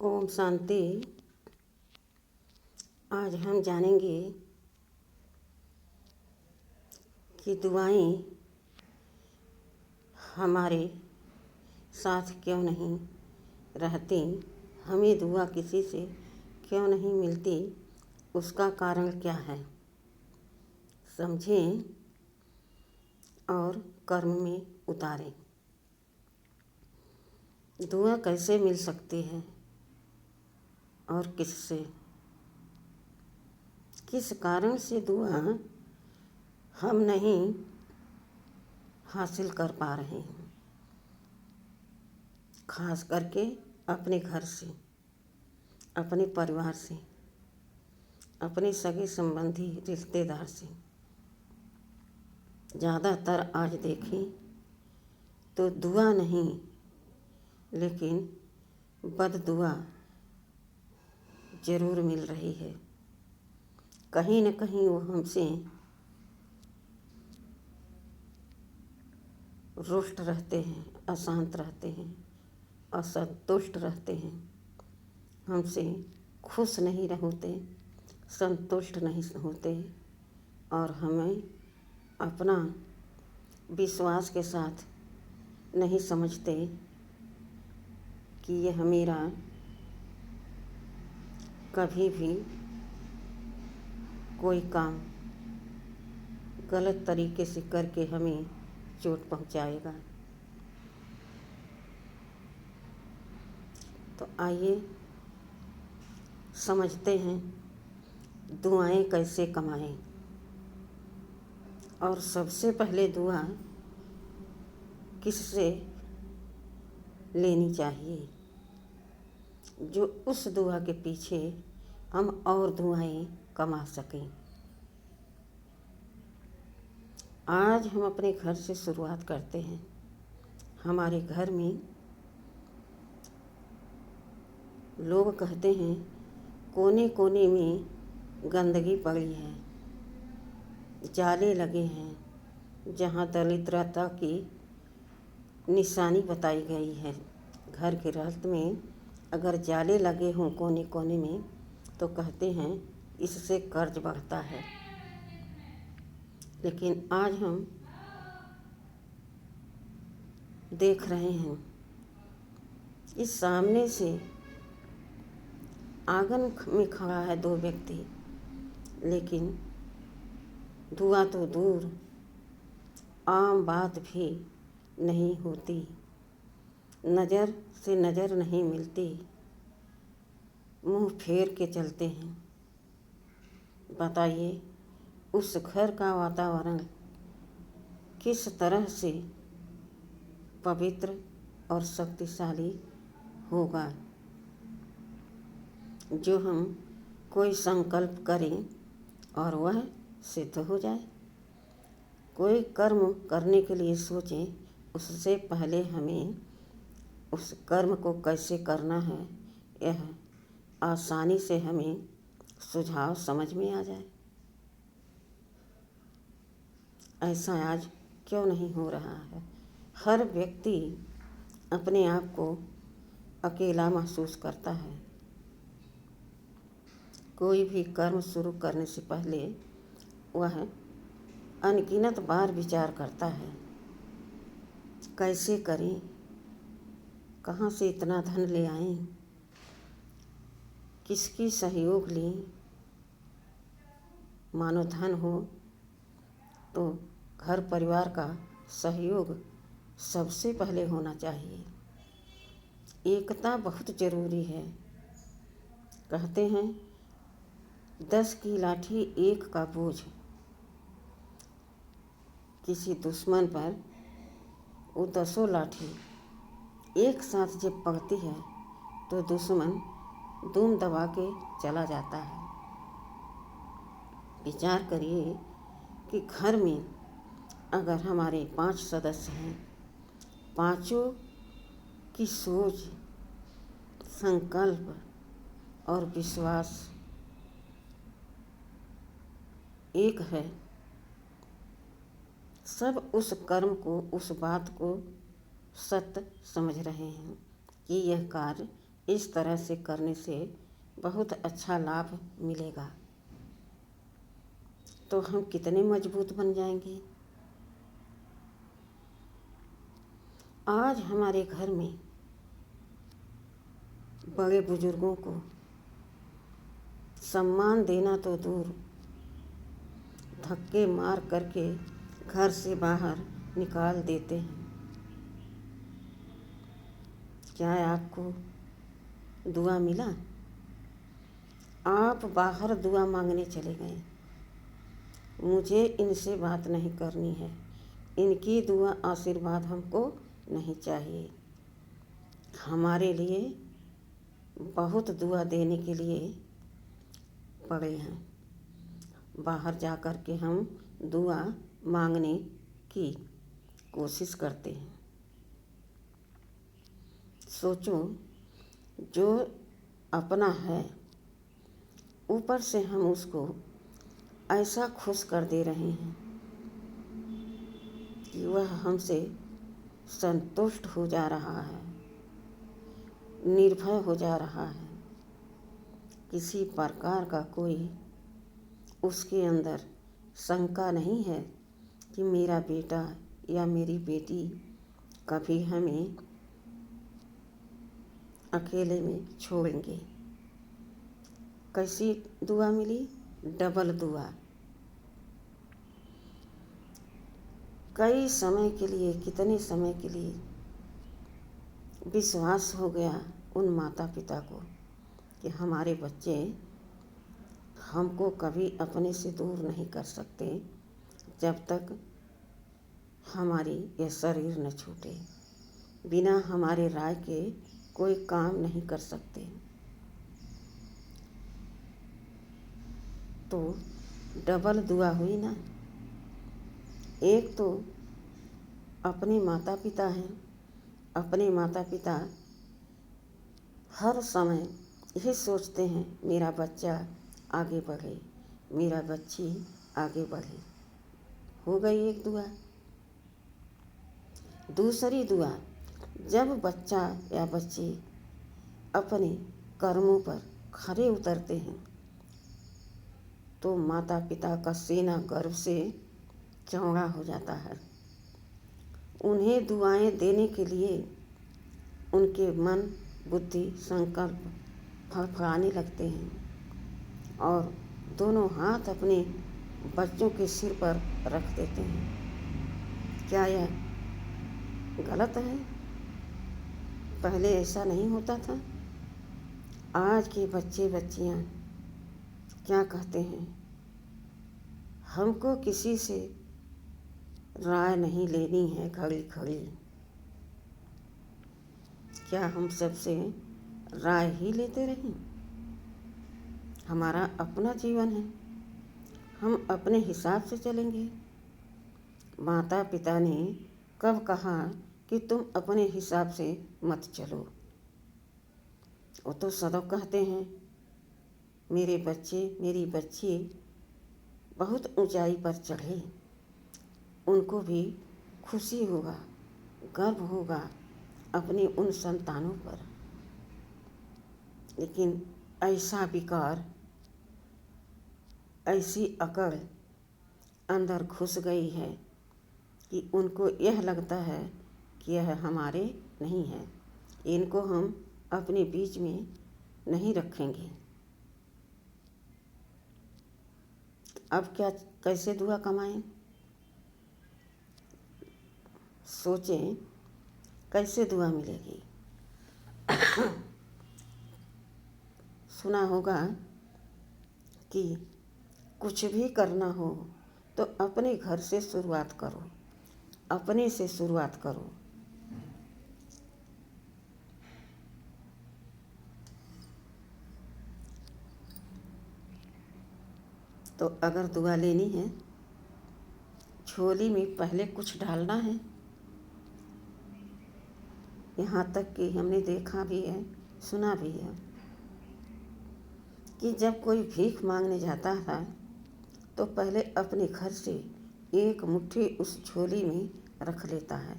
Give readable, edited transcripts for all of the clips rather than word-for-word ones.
ओम शांति। आज हम जानेंगे कि दुआएं हमारे साथ क्यों नहीं रहती, हमें दुआ किसी से क्यों नहीं मिलती, उसका कारण क्या है। समझें और कर्म में उतारें। दुआ कैसे मिल सकती है और किससे, किस कारण से दुआ हम नहीं हासिल कर पा रहे हैं। खास करके अपने घर से, अपने परिवार से, अपने सगे संबंधी रिश्तेदार से। ज़्यादातर आज देखें तो दुआ नहीं लेकिन बददुआ ज़रूर मिल रही है। कहीं न कहीं वो हमसे रुष्ट रहते हैं, अशांत रहते हैं, असंतुष्ट रहते हैं, हमसे खुश नहीं होते, संतुष्ट नहीं होते और हमें अपना विश्वास के साथ नहीं समझते कि यह मेरा कभी भी कोई काम गलत तरीके से करके हमें चोट पहुंचाएगा। तो आइए समझते हैं दुआएं कैसे कमाएं। और सबसे पहले दुआ किससे लेनी चाहिए, जो उस दुआ के पीछे हम और दुआएं कमा सकें। आज हम अपने घर से शुरुआत करते हैं। हमारे घर में लोग कहते हैं कोने कोने में गंदगी पड़ी है, जाले लगे हैं, जहाँ दरिद्रता की निशानी बताई गई है। घर के रास्ते में अगर जाले लगे हों कोने कोने में तो कहते हैं इससे कर्ज बढ़ता है। लेकिन आज हम देख रहे हैं इस सामने से आंगन में खड़ा है दो व्यक्ति, लेकिन दुआ तो दूर आम बात भी नहीं होती, नज़र से नज़र नहीं मिलती, मुंह फेर के चलते हैं। बताइए उस घर का वातावरण किस तरह से पवित्र और शक्तिशाली होगा। जो हम कोई संकल्प करें और वह सिद्ध हो जाए। कोई कर्म करने के लिए सोचें, उससे पहले हमें उस कर्म को कैसे करना है यह आसानी से हमें सुझाव समझ में आ जाए। ऐसा आज क्यों नहीं हो रहा है। हर व्यक्ति अपने आप को अकेला महसूस करता है। कोई भी कर्म शुरू करने से पहले वह अनगिनत बार विचार करता है, कैसे करें, कहाँ से इतना धन ले आएं, किसकी सहयोग लें। मानो धन हो तो घर परिवार का सहयोग सबसे पहले होना चाहिए। एकता बहुत ज़रूरी है। कहते हैं 10 की लाठी 1 का बोझ। किसी दुश्मन पर वो 10 लाठी एक साथ जब पड़ती है तो दुश्मन दुम दबा के चला जाता है। विचार करिए कि घर में अगर हमारे 5 सदस्य हैं, पांचों की सोच, संकल्प और विश्वास एक है, सब उस कर्म को, उस बात को सत्य समझ रहे हैं कि यह कार्य इस तरह से करने से बहुत अच्छा लाभ मिलेगा। तो हम कितने मजबूत बन जाएंगे। आज हमारे घर में बड़े बुजुर्गों को सम्मान देना तो दूर, धक्के मार करके घर से बाहर निकाल देते हैं। क्या आपको दुआ मिला? आप बाहर दुआ मांगने चले गए। मुझे इनसे बात नहीं करनी है, इनकी दुआ आशीर्वाद हमको नहीं चाहिए। हमारे लिए बहुत दुआ देने के लिए पड़े हैं। बाहर जा कर के हम दुआ मांगने की कोशिश करते हैं। सोचो, जो अपना है ऊपर से हम उसको ऐसा खुश कर दे रहे हैं कि वह हमसे संतुष्ट हो जा रहा है, निर्भय हो जा रहा है। किसी प्रकार का कोई उसके अंदर शंका नहीं है कि मेरा बेटा या मेरी बेटी कभी हमें अकेले में छोड़ेंगे। कैसी दुआ मिली? डबल दुआ। कई समय के लिए, कितने समय के लिए विश्वास हो गया उन माता पिता को कि हमारे बच्चे हमको कभी अपने से दूर नहीं कर सकते जब तक हमारी यह शरीर न छूटे। बिना हमारे राय के कोई काम नहीं कर सकते। तो डबल दुआ हुई ना। एक तो अपने माता पिता हैं, अपने माता पिता हर समय यही सोचते हैं मेरा बच्चा आगे बढ़े, मेरा बच्ची आगे बढ़े। हो गई एक दुआ। दूसरी दुआ, जब बच्चा या बच्ची अपने कर्मों पर खरे उतरते हैं तो माता पिता का सीना गर्व से चौड़ा हो जाता है। उन्हें दुआएं देने के लिए उनके मन, बुद्धि, संकल्प फड़फड़ाने लगते हैं और दोनों हाथ अपने बच्चों के सिर पर रख देते हैं। क्या यह गलत है? पहले ऐसा नहीं होता था। आज के बच्चे बच्चियां क्या कहते हैं, हमको किसी से राय नहीं लेनी है घड़ी घड़ी। क्या हम सबसे राय ही लेते रहें? हमारा अपना जीवन है, हम अपने हिसाब से चलेंगे। माता पिता ने कब कहा कि तुम अपने हिसाब से मत चलो? वो तो सदा कहते हैं मेरे बच्चे, मेरी बच्ची बहुत ऊंचाई पर चढ़े, उनको भी खुशी होगा, गर्व होगा अपने उन संतानों पर। लेकिन ऐसा विकार, ऐसी अकड़ अंदर घुस गई है कि उनको यह लगता है कि यह हमारे नहीं है, इनको हम अपने बीच में नहीं रखेंगे। अब क्या, कैसे दुआ कमाएं? सोचें कैसे दुआ मिलेगी। सुना होगा कि कुछ भी करना हो तो अपने घर से शुरुआत करो, अपने से शुरुआत करो। तो अगर दुआ लेनी है, झोली में पहले कुछ डालना है। यहाँ तक कि हमने देखा भी है, सुना भी है कि जब कोई भीख मांगने जाता है तो पहले अपने घर से एक मुट्ठी उस झोली में रख लेता है।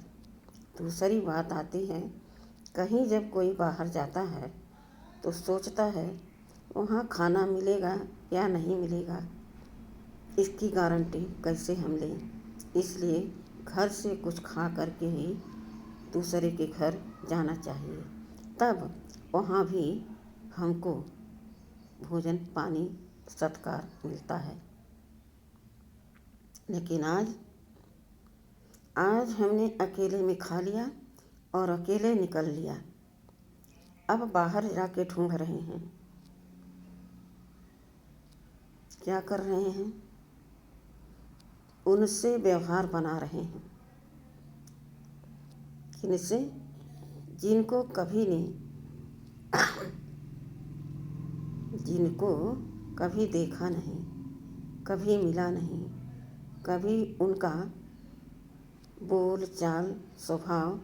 दूसरी बात आती है, कहीं जब कोई बाहर जाता है तो सोचता है वहाँ खाना मिलेगा या नहीं मिलेगा, इसकी गारंटी कैसे हम लें। इसलिए घर से कुछ खा करके ही दूसरे के घर जाना चाहिए, तब वहाँ भी हमको भोजन पानी सत्कार मिलता है। लेकिन आज हमने अकेले में खा लिया और अकेले निकल लिया। अब बाहर जाके ढूंढ रहे हैं, क्या कर रहे हैं, उनसे व्यवहार बना रहे हैं। किनसे? जिनको कभी नहीं, जिनको कभी देखा नहीं, कभी मिला नहीं, कभी उनका बोल चाल स्वभाव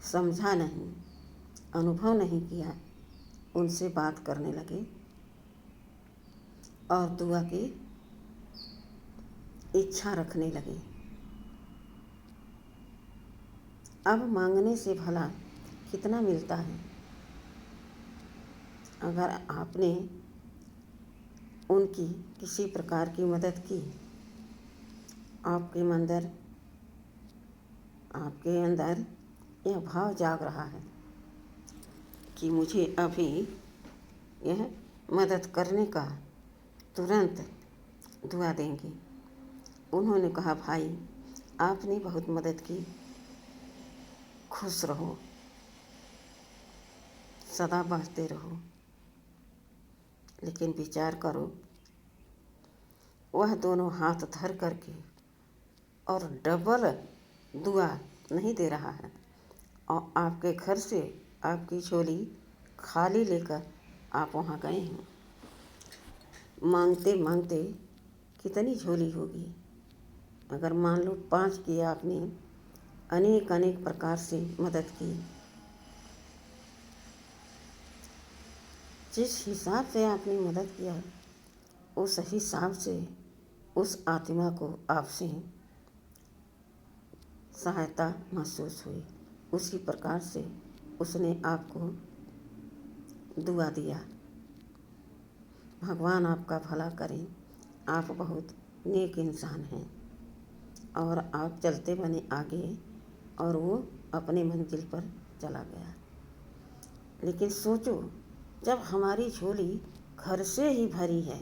समझा नहीं, अनुभव नहीं किया, उनसे बात करने लगे और दुआ की इच्छा रखने लगे। अब मांगने से भला कितना मिलता है। अगर आपने उनकी किसी प्रकार की मदद की, आपके अंदर यह भाव जाग रहा है कि मुझे अभी यह मदद करने का, तुरंत दुआ देंगे। उन्होंने कहा, भाई आपने बहुत मदद की, खुश रहो, सदा बढ़ते रहो। लेकिन विचार करो, वह दोनों हाथ धर करके और डबल दुआ नहीं दे रहा है, और आपके घर से आपकी झोली खाली लेकर आप वहाँ गए हैं। मांगते मांगते कितनी झोली होगी। अगर मान लो 5 की आपने अनेक अनेक प्रकार से मदद की, जिस हिसाब से आपने मदद किया उस हिसाब से उस आत्मा को आपसे सहायता महसूस हुई। उसी प्रकार से उसने आपको दुआ दिया। भगवान आपका भला करें, आप बहुत नेक इंसान हैं। और आप चलते बने आगे और वो अपने मंजिल पर चला गया। लेकिन सोचो, जब हमारी झोली घर से ही भरी है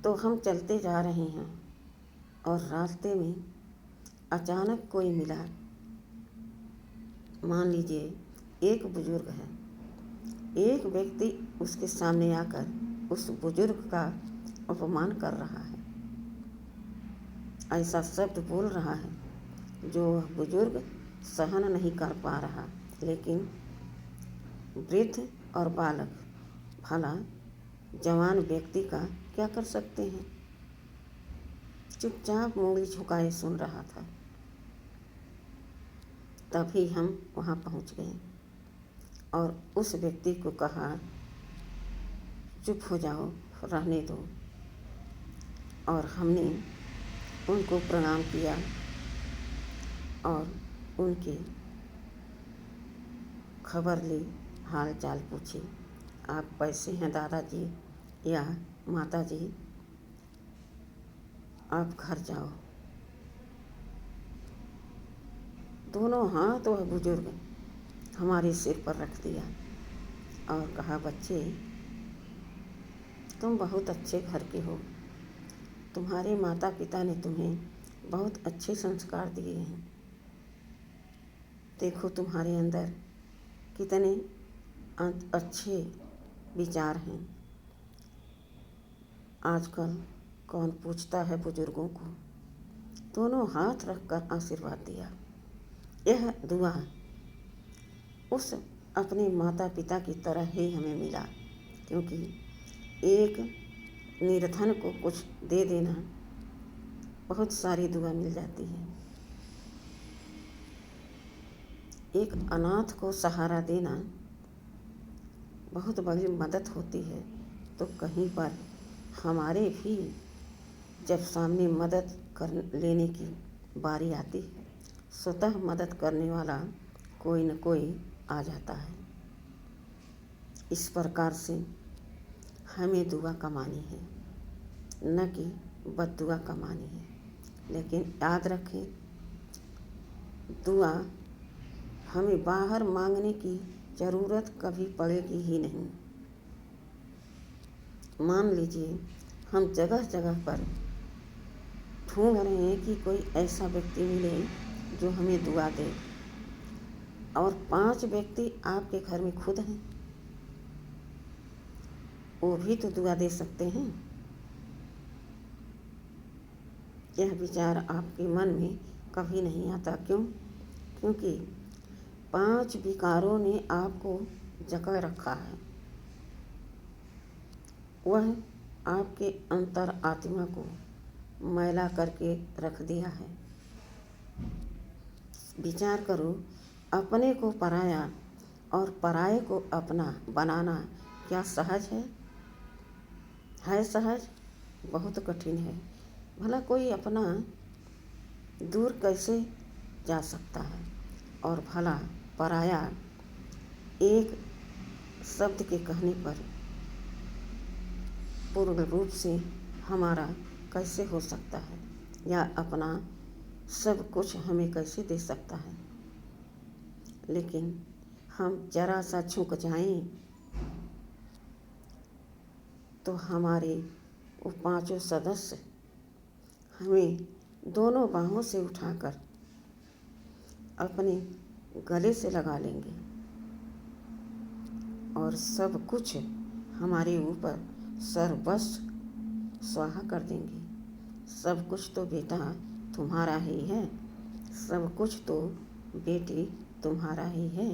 तो हम चलते जा रहे हैं और रास्ते में अचानक कोई मिला। मान लीजिए एक बुजुर्ग है, एक व्यक्ति उसके सामने आकर उस बुजुर्ग का अपमान कर रहा है, ऐसा शब्द बोल रहा है जो बुजुर्ग सहन नहीं कर पा रहा। लेकिन वृद्ध और बालक, भला जवान व्यक्ति का क्या कर सकते हैं। चुपचाप मूड़ी झुकाए सुन रहा था। तभी हम वहाँ पहुँच गए और उस व्यक्ति को कहा, चुप हो जाओ, रहने दो। और हमने उनको प्रणाम किया और उनकी खबर ली, हाल चाल पूछी। आप कैसे हैं दादाजी या माताजी, आप घर जाओ। दोनों हाथ वह बुजुर्ग हमारे सिर पर रख दिया और कहा, बच्चे तुम बहुत अच्छे घर के हो, तुम्हारे माता पिता ने तुम्हें बहुत अच्छे संस्कार दिए हैं। देखो तुम्हारे अंदर कितने अच्छे विचार हैं। आजकल कौन पूछता है बुजुर्गों को। दोनों हाथ रखकर आशीर्वाद दिया। यह दुआ उस अपने माता पिता की तरह ही हमें मिला, क्योंकि एक निर्धन को कुछ दे देना, बहुत सारी दुआ मिल जाती है। एक अनाथ को सहारा देना बहुत बड़ी मदद होती है। तो कहीं पर हमारे भी जब सामने मदद कर लेने की बारी आती है, स्वतः मदद करने वाला कोई न कोई आ जाता है। इस प्रकार से हमें दुआ कमानी है, न कि बद्दुआ कमानी है। लेकिन याद रखें, दुआ हमें बाहर मांगने की ज़रूरत कभी पड़ेगी ही नहीं। मान लीजिए हम जगह जगह पर ढूंढ रहे हैं कि कोई ऐसा व्यक्ति मिले जो हमें दुआ दे, और 5 व्यक्ति आपके घर में खुद हैं, वो भी तो दुआ दे सकते हैं। यह विचार आपके मन में कभी नहीं आता। क्यों? क्योंकि 5 विकारों ने आपको जकड़ रखा है। वह आपके अंतर आत्मा को मैला करके रख दिया है। विचार करो, अपने को पराया और पराये को अपना बनाना क्या सहज है? है सहज? बहुत कठिन है। भला कोई अपना दूर कैसे जा सकता है? और भला पराया एक शब्द के कहने पर पूर्ण रूप से हमारा कैसे हो सकता है? या अपना सब कुछ हमें कैसे दे सकता है? लेकिन हम जरा सा झुक जाएं तो हमारे वो 5 सदस्य हमें दोनों बाहों से उठाकर अपने गले से लगा लेंगे और सब कुछ हमारे ऊपर सर्वस्व स्वाहा कर देंगे। सब कुछ तो बेटा तुम्हारा ही है, सब कुछ तो बेटी तुम्हारा ही है।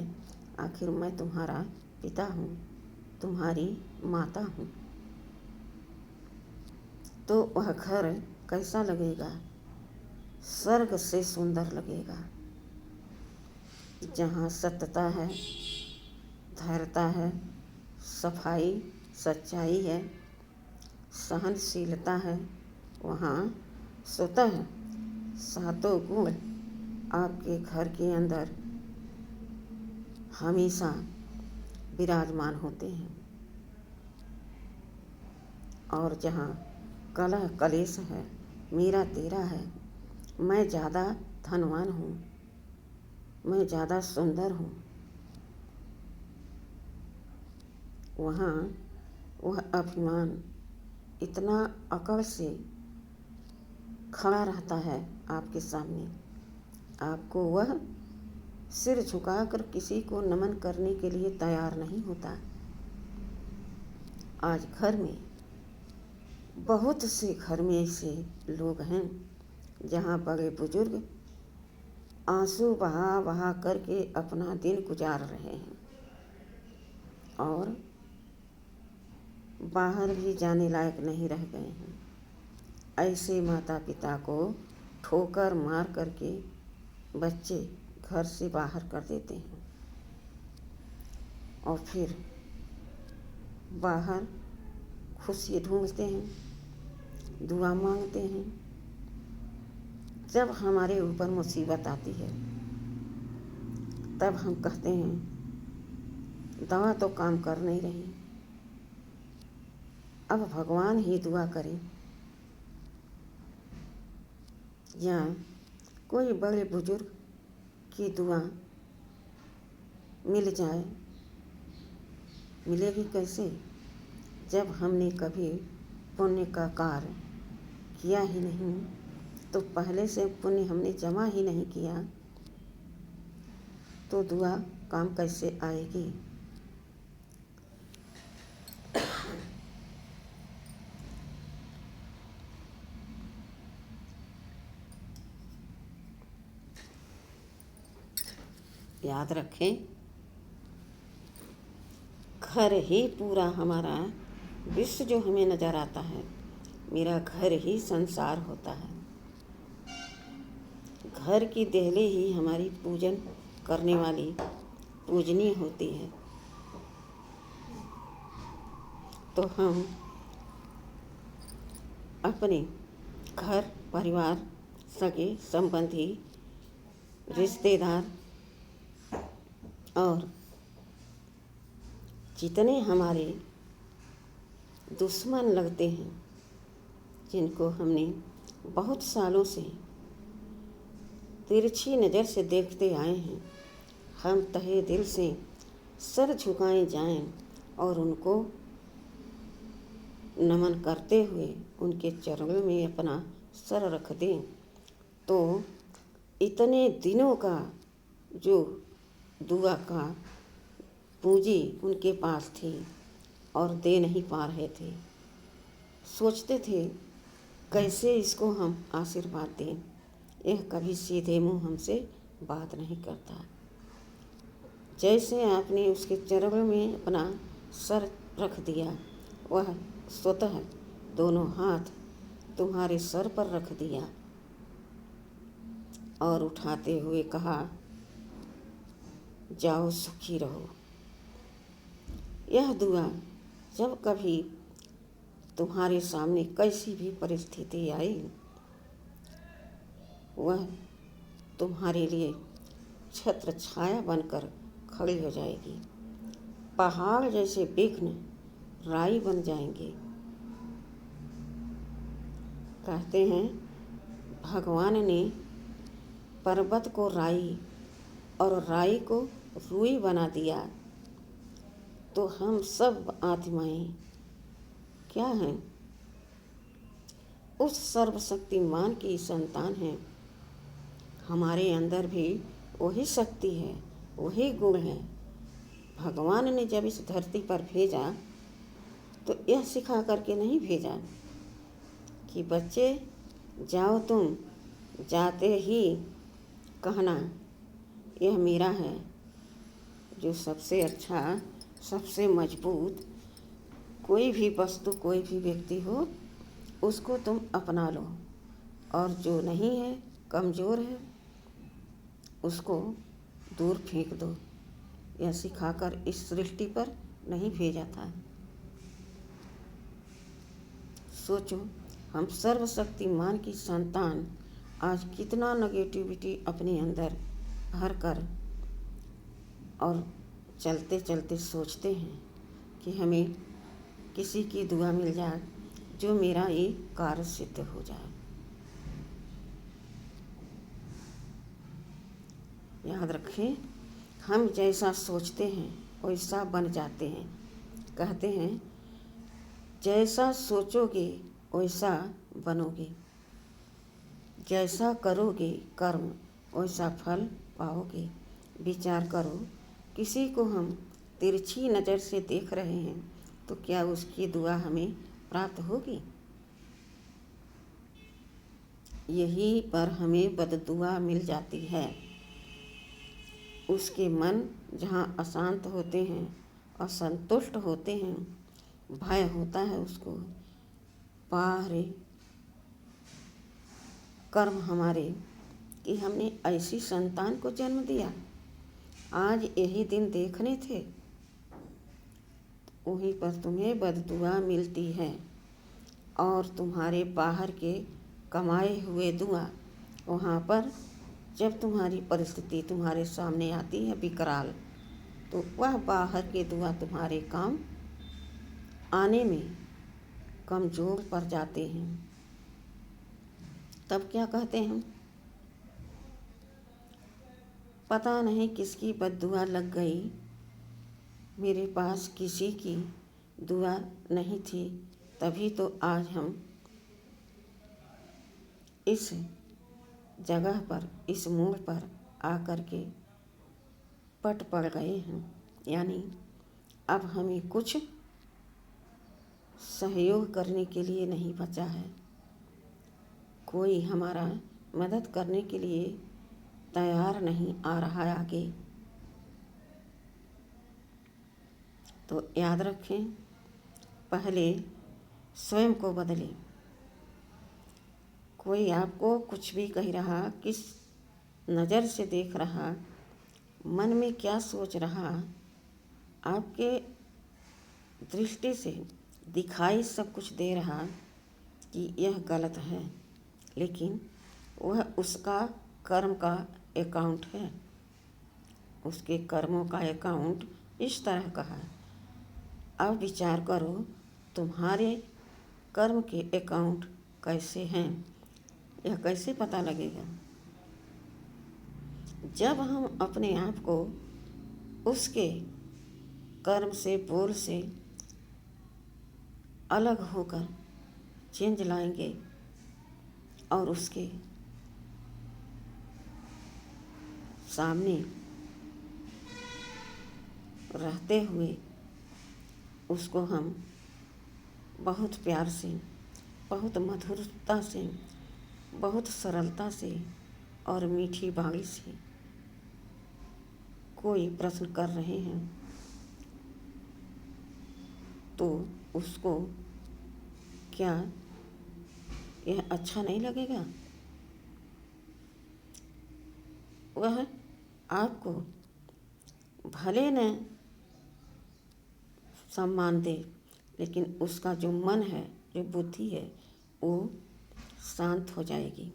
आखिर मैं तुम्हारा पिता हूँ, तुम्हारी माता हूँ। तो वह घर कैसा लगेगा? स्वर्ग से सुंदर लगेगा, जहाँ सत्यता है, धैर्यता है, सफाई सच्चाई है, सहनशीलता है। वहाँ स्वतः 7 गुण आपके घर के अंदर हमेशा विराजमान होते हैं। और जहाँ कलह कलेश है, मेरा तेरा है, मैं ज़्यादा धनवान हूँ, मैं ज़्यादा सुंदर हूँ, वहाँ वह अभिमान इतना अकड़ से खड़ा रहता है आपके सामने। आपको वह सिर झुकाकर किसी को नमन करने के लिए तैयार नहीं होता। आज घर में बहुत से घर में ऐसे लोग हैं जहाँ बड़े बुजुर्ग आंसू बहा बहा करके अपना दिन गुजार रहे हैं और बाहर भी जाने लायक नहीं रह गए हैं। ऐसे माता पिता को ठोकर मार करके बच्चे घर से बाहर कर देते हैं और फिर बाहर खुशी ढूंढते हैं, दुआ मांगते हैं। जब हमारे ऊपर मुसीबत आती है तब हम कहते हैं दवा तो काम कर नहीं रही, अब भगवान ही दुआ करे या कोई बड़े बुजुर्ग की दुआ मिल जाए। मिलेगी कैसे जब हमने कभी पुण्य का कार्य किया ही नहीं? तो पहले से पुण्य हमने जमा ही नहीं किया तो दुआ काम कैसे आएगी? याद रखें, घर ही पूरा हमारा विश्व जो हमें नज़र आता है, मेरा घर ही संसार होता है। घर की देहले ही हमारी पूजन करने वाली पूजनीय होती है। तो हम अपने घर परिवार, सगे संबंधी, रिश्तेदार और जितने हमारे दुश्मन लगते हैं, जिनको हमने बहुत सालों से तिरछी नज़र से देखते आए हैं, हम तहे दिल से सर झुकाए जाएं और उनको नमन करते हुए उनके चरणों में अपना सर रख दें, तो इतने दिनों का जो दुआ का पूंजी उनके पास थी और दे नहीं पा रहे थे, सोचते थे कैसे इसको हम आशीर्वाद दें। यह कभी सीधे मुंह हमसे बात नहीं करता। जैसे आपने उसके चरणों में अपना सर रख दिया, वह स्वतः दोनों हाथ तुम्हारे सर पर रख दिया और उठाते हुए कहा, जाओ सुखी रहो। यह दुआ जब कभी तुम्हारे सामने कैसी भी परिस्थिति आई, वह तुम्हारे लिए छत्र छाया बनकर खड़ी हो जाएगी। पहाड़ जैसे विघ्न राई बन जाएंगे। कहते हैं भगवान ने पर्वत को राई और राई को रुई बना दिया, तो हम सब आत्माएं क्या हैं? उस सर्वशक्तिमान की संतान हैं। हमारे अंदर भी वही शक्ति है, वही गुण है। भगवान ने जब इस धरती पर भेजा तो यह सिखा करके नहीं भेजा कि बच्चे जाओ, तुम जाते ही कहना यह मेरा है, जो सबसे अच्छा, सबसे मजबूत कोई भी वस्तु, कोई भी व्यक्ति हो, उसको तुम अपना लो, और जो नहीं है, कमज़ोर है, उसको दूर फेंक दो। यह सिखाकर इस सृष्टि पर नहीं भेजा था। सोचो, हम सर्वशक्तिमान की संतान आज कितना नेगेटिविटी अपने अंदर भर कर और चलते चलते सोचते हैं कि हमें किसी की दुआ मिल जाए जो मेरा ये कार्य सिद्ध हो जाए। याद रखें, हम जैसा सोचते हैं वैसा बन जाते हैं। कहते हैं जैसा सोचोगे वैसा बनोगे, जैसा करोगे कर्म वैसा फल पाओगे। विचार करो, किसी को हम तिरछी नज़र से देख रहे हैं तो क्या उसकी दुआ हमें प्राप्त होगी? यहीं पर हमें बददुआ मिल जाती है। उसके मन जहाँ अशांत होते हैं, असंतुष्ट होते हैं, भय होता है उसको, बाहरे कर्म हमारे कि हमने ऐसी संतान को जन्म दिया, आज यही दिन देखने थे, वहीं पर तुम्हें बददुआ मिलती है। और तुम्हारे बाहर के कमाए हुए दुआ, वहाँ पर जब तुम्हारी परिस्थिति तुम्हारे सामने आती है विकराल, तो वह बाहर के दुआ तुम्हारे काम आने में कमज़ोर पड़ जाते हैं। तब क्या कहते हैं? पता नहीं किसकी बद्दुआ लग गई, मेरे पास किसी की दुआ नहीं थी, तभी तो आज हम इस जगह पर, इस मोड़ पर आकर के पट पड़ गए हैं। यानी अब हमें कुछ सहयोग करने के लिए नहीं बचा है, कोई हमारा मदद करने के लिए तैयार नहीं आ रहा है आगे। तो याद रखें, पहले स्वयं को बदलें। कोई आपको कुछ भी कह रहा, किस नज़र से देख रहा, मन में क्या सोच रहा, आपके दृष्टि से दिखाई सब कुछ दे रहा कि यह गलत है, लेकिन वह उसका कर्म का अकाउंट है। उसके कर्मों का अकाउंट इस तरह का है, अब विचार करो, तुम्हारे कर्म के अकाउंट कैसे हैं, यह कैसे पता लगेगा? जब हम अपने आप को उसके कर्म से, बोल से अलग होकर चेंज लाएंगे और उसके सामने रहते हुए उसको हम बहुत प्यार से, बहुत मधुरता से, बहुत सरलता से और मीठी वाणी से कोई प्रश्न कर रहे हैं तो उसको क्या यह अच्छा नहीं लगेगा? वह आपको भले न सम्मान दे, लेकिन उसका जो मन है, जो बुद्धि है, वो शांत हो जाएगी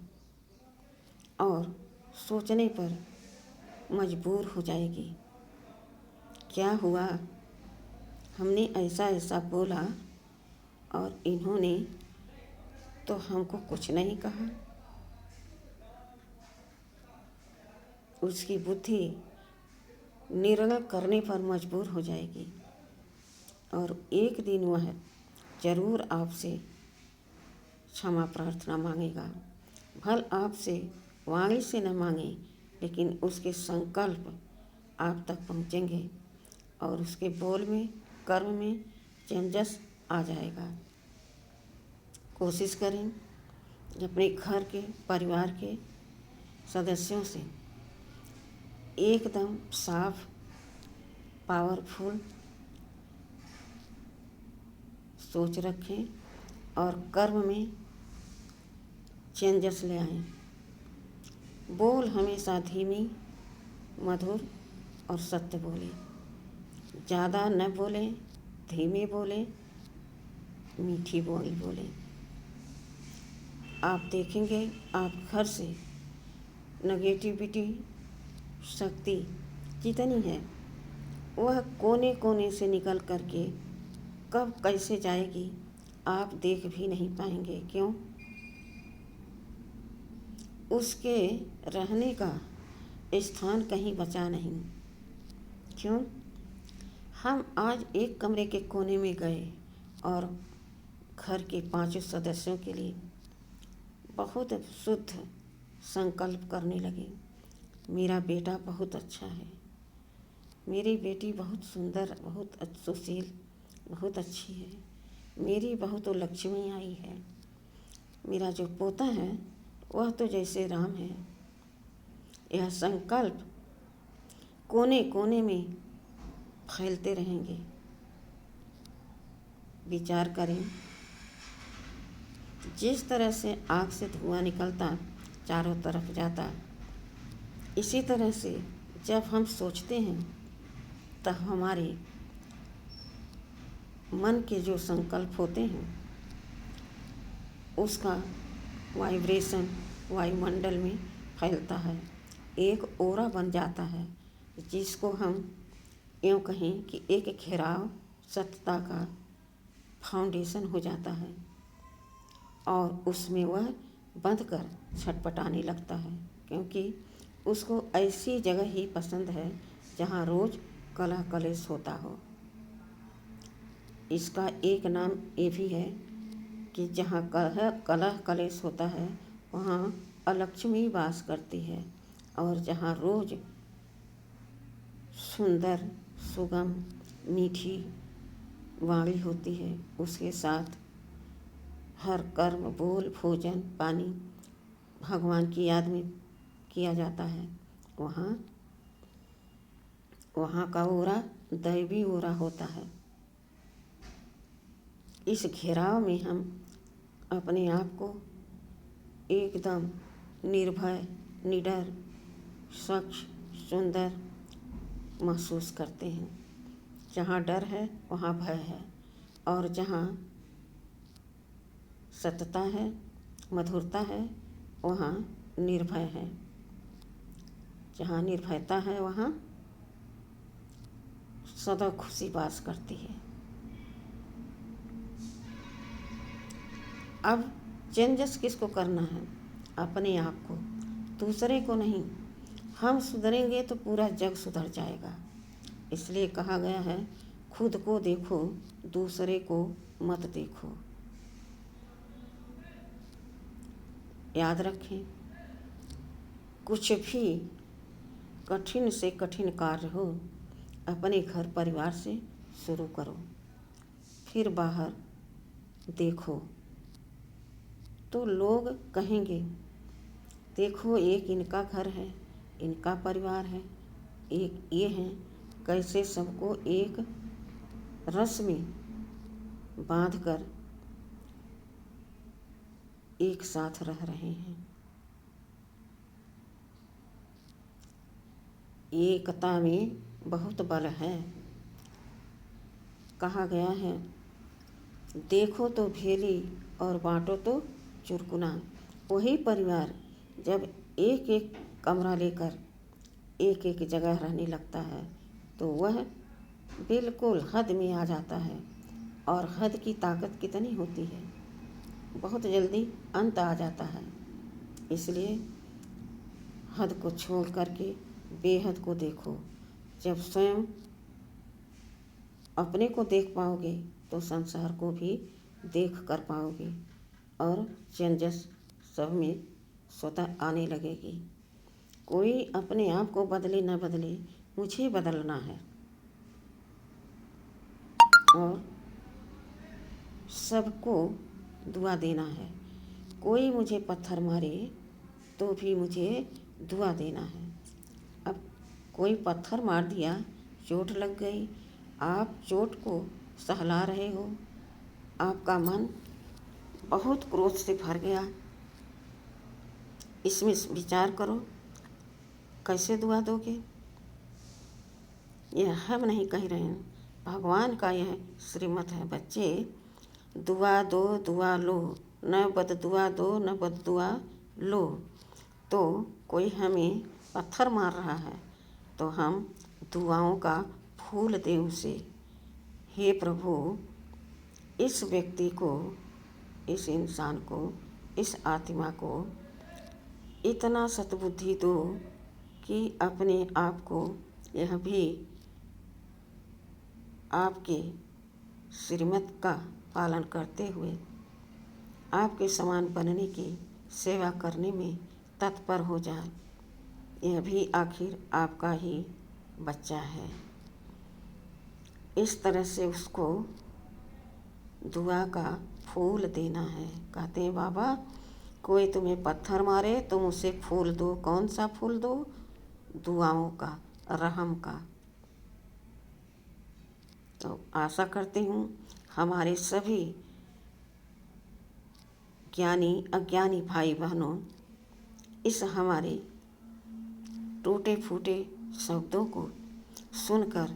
और सोचने पर मजबूर हो जाएगी। क्या हुआ, हमने ऐसा ऐसा बोला और इन्होंने तो हमको कुछ नहीं कहा। उसकी बुद्धि निर्णय करने पर मजबूर हो जाएगी और एक दिन वह जरूर आपसे क्षमा प्रार्थना मांगेगा। भल आपसे वाणी से न मांगे, लेकिन उसके संकल्प आप तक पहुँचेंगे और उसके बोल में, कर्म में चेंजेस आ जाएगा। कोशिश करें अपने घर के, परिवार के सदस्यों से एकदम साफ, पावरफुल सोच रखें और कर्म में चेंजेस ले आएं। बोल हमेशा धीमी, मधुर और सत्य बोले। ज़्यादा न बोले, धीमे बोले, मीठी बोली बोले। आप देखेंगे आप घर से नेगेटिविटी शक्ति जितनी है वह कोने कोने से निकल करके कब कैसे जाएगी आप देख भी नहीं पाएंगे। क्यों? उसके रहने का स्थान कहीं बचा नहीं। क्यों? हम आज एक कमरे के कोने में गए और घर के 5 सदस्यों के लिए बहुत शुद्ध संकल्प करने लगे। मेरा बेटा बहुत अच्छा है, मेरी बेटी बहुत सुंदर, बहुत सुशील, बहुत अच्छी है, मेरी बहू तो लक्ष्मी आई है, मेरा जो पोता है वह तो जैसे राम है। यह संकल्प कोने कोने में फैलते रहेंगे। विचार करें, जिस तरह से आग से धुआं निकलता चारों तरफ जाता, इसी तरह से जब हम सोचते हैं तब हमारे मन के जो संकल्प होते हैं उसका वाइब्रेशन वायुमंडल में फैलता है, एक ओरा बन जाता है, जिसको हम यूँ कहें कि एक घेराव सत्यता का फाउंडेशन हो जाता है और उसमें वह बंध कर छटपटाने लगता है, क्योंकि उसको ऐसी जगह ही पसंद है जहाँ रोज़ कलह कलेश होता हो। इसका एक नाम ये भी है कि जहाँ कलह कलेश होता है वहाँ अलक्ष्मी वास करती है, और जहाँ रोज़ सुंदर, सुगम, मीठी वाणी होती है, उसके साथ हर कर्म, बोल, भोजन, पानी भगवान की याद में किया जाता है, वहाँ का ओरा दैवी ओरा होता है। इस घेराव में हम अपने आप को एकदम निर्भय, निडर, स्वच्छ, सुंदर महसूस करते हैं। जहाँ डर है वहाँ भय है, और जहाँ सत्यता है, मधुरता है, वहाँ निर्भय है। जहाँ निर्भयता है वहाँ सदा खुशी वास करती है। अब चेंजेस किसको करना है? अपने आप को, दूसरे को नहीं। हम सुधरेंगे तो पूरा जग सुधर जाएगा। इसलिए कहा गया है, खुद को देखो, दूसरे को मत देखो। याद रखें, कुछ भी कठिन से कठिन कार्य हो, अपने घर परिवार से शुरू करो, फिर बाहर देखो तो लोग कहेंगे, देखो एक इनका घर है, इनका परिवार है, एक ये हैं, कैसे सबको एक रस में बांधकर एक साथ रह रहे हैं। एकता में बहुत बल है। कहा गया है, देखो तो भेली और बांटो तो चुरकुना। वही परिवार जब एक एक कमरा लेकर एक एक जगह रहने लगता है तो वह बिल्कुल हद में आ जाता है। और हद की ताकत कितनी होती है, बहुत जल्दी अंत आ जाता है। इसलिए हद को छोड़ करके बेहद को देखो। जब स्वयं अपने को देख पाओगे तो संसार को भी देख कर पाओगे और चेंजेस सब में स्वतः आने लगेगी। कोई अपने आप को बदले न बदले, मुझे बदलना है। और सबको दुआ देना है। कोई मुझे पत्थर मारे तो भी मुझे दुआ देना है। अब कोई पत्थर मार दिया, चोट लग गई, आप चोट को सहला रहे हो, आपका मन बहुत क्रोध से भर गया, इसमें विचार करो कैसे दुआ दोगे। यह हम नहीं कह रहे हैं, भगवान का यह श्रीमत है। बच्चे, दुआ दो दुआ लो, न बद दुआ दो न बद दुआ लो। तो कोई हमें पत्थर मार रहा है तो हम दुआओं का फूल दें उसे। हे प्रभु, इस व्यक्ति को, इस इंसान को, इस आत्मा को इतना सद्बुद्धि दो कि अपने आप को यह भी आपके श्रीमत का पालन करते हुए आपके समान बनने की सेवा करने में तत्पर हो जाए। यह भी आखिर आपका ही बच्चा है। इस तरह से उसको दुआ का फूल देना है। कहते हैं, बाबा कोई तुम्हें पत्थर मारे तुम उसे फूल दो। कौन सा फूल दो? दुआओं का, रहम का। तो आशा करती हूँ हमारे सभी ज्ञानी अज्ञानी भाई बहनों इस हमारे टूटे फूटे शब्दों को सुनकर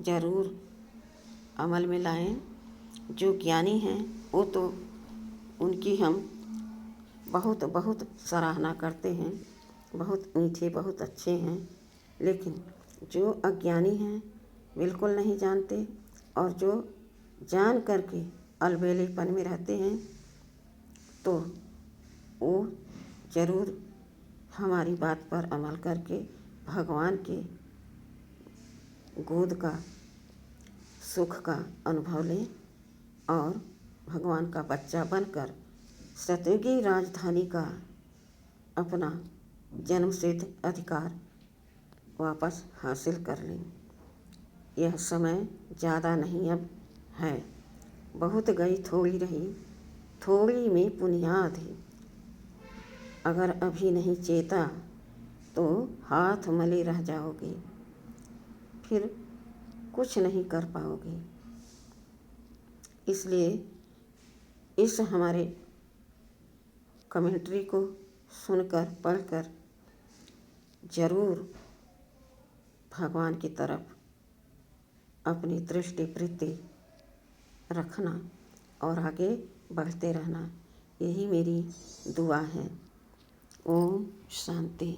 ज़रूर अमल में लाएं। जो ज्ञानी हैं वो तो उनकी हम बहुत बहुत सराहना करते हैं, बहुत मीठे, बहुत अच्छे हैं। लेकिन जो अज्ञानी हैं, बिल्कुल नहीं जानते, और जो जान करके अलबेलेपन में रहते हैं, तो वो ज़रूर हमारी बात पर अमल करके भगवान के गोद का सुख का अनुभव लें और भगवान का बच्चा बनकर सतयुगी राजधानी का अपना जन्मसिद्ध अधिकार वापस हासिल कर लें। यह समय ज़्यादा नहीं अब है, बहुत गई थोड़ी रही, थोड़ी में बुनियाद है। अगर अभी नहीं चेता तो हाथ मले रह जाओगे, फिर कुछ नहीं कर पाओगे। इसलिए इस हमारे कमेंट्री को सुनकर पढ़कर ज़रूर भगवान की तरफ अपनी दृष्टि वृत्ति रखना और आगे बढ़ते रहना, यही मेरी दुआ है। ओम शांति।